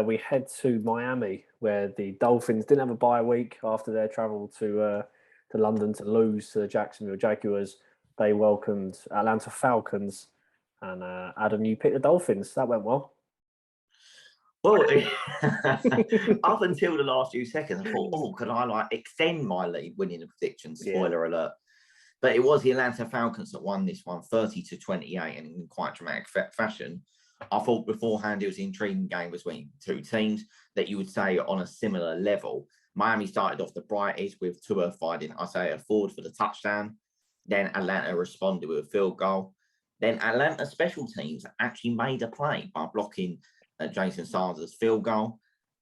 we head to Miami, where the Dolphins didn't have a bye week after their travel to London to lose to the Jacksonville Jaguars. They welcomed Atlanta Falcons, and Adam, you picked the Dolphins. That went well. Well, up until the last few seconds, I thought, oh, could I extend my lead winning the prediction? Spoiler alert. But it was the Atlanta Falcons that won this one, 30-28, and in quite dramatic fashion. I thought beforehand it was an intriguing game between two teams that you would say on a similar level. Miami started off the brightest with Tua finding Isaiah Ford for the touchdown. Then Atlanta responded with a field goal. Then Atlanta special teams actually made a play by blocking Jason Sanders' field goal.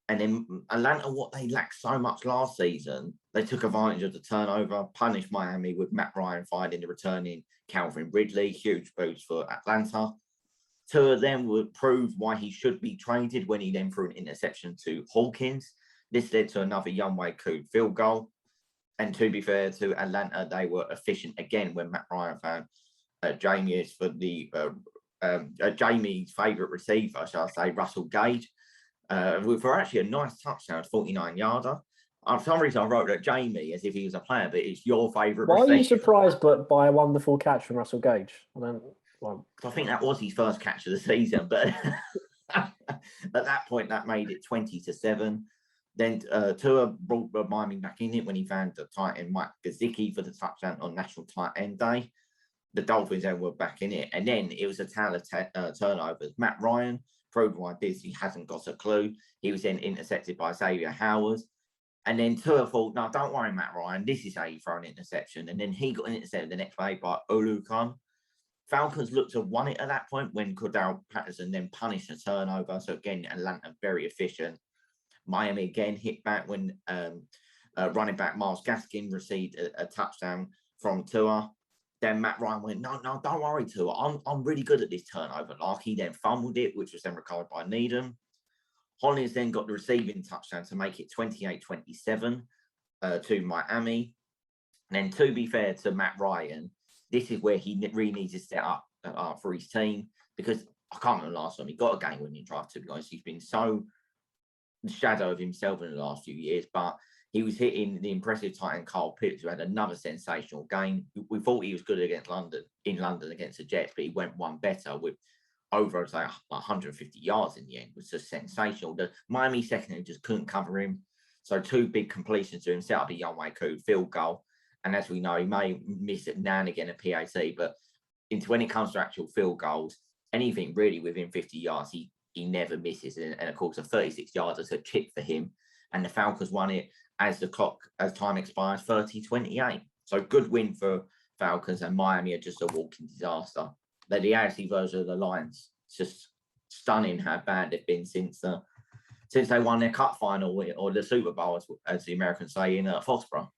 And then Atlanta, what they lacked so much last season, they took advantage of the turnover, punished Miami with Matt Ryan finding the returning Calvin Ridley, huge boost for Atlanta. Two of them would prove why he should be traded when he then threw an interception to Hawkins. This led to another Younghoe Koo field goal. And to be fair to Atlanta, they were efficient again when Matt Ryan found Jamie's favourite receiver, shall I say, Russell Gage, for actually a nice touchdown, 49-yarder. For some reason, I wrote that Jamie as if he was a player, but it's your favourite receiver. Why are you surprised by a wonderful catch from Russell Gage? I think that was his first catch of the season, but at that point, that made it 20-7. Then Tua brought Miami back in it when he found the tight end Mike Gesicki for the touchdown on National Tight End Day. The Dolphins then were back in it. And then it was a tale of turnovers. Matt Ryan proved why he hasn't got a clue. He was then intercepted by Xavier Howard. And then Tua thought, no, don't worry, Matt Ryan, this is how you throw an interception. And then he got intercepted the next play by Oluokun. Falcons looked to have won it at that point when Cordell Patterson then punished a turnover. So again, Atlanta very efficient. Miami again hit back when running back Myles Gaskin received a touchdown from Tua. Then Matt Ryan went, no, don't worry, Tua. I'm really good at this turnover. He then fumbled it, which was then recovered by Needham. Hollins then got the receiving touchdown to make it 28-27 to Miami. And then to be fair to Matt Ryan, this is where he really needs to set up for his team, because I can't remember the last time he got a game-winning drive, to be honest. He's been so the shadow of himself in the last few years, but he was hitting the impressive tight end Kyle Pitts, who had another sensational game. We thought he was good against London against the Jets, but he went one better with over, I'd say, 150 yards in the end. It was just sensational. The Miami secondary just couldn't cover him. So two big completions to him, set up a Younghoe Koo field goal. And as we know, he may miss it now and again a PAT, but when it comes to actual field goals, anything really within 50 yards, he never misses. And of course, a 36 yards is a kick for him. And the Falcons won it as time expires, 30-28. So good win for Falcons, and Miami are just a walking disaster. They're the AFC version of the Lions. It's just stunning how bad they've been since they won their cup final, or the Super Bowl, as the Americans say, in Foxborough.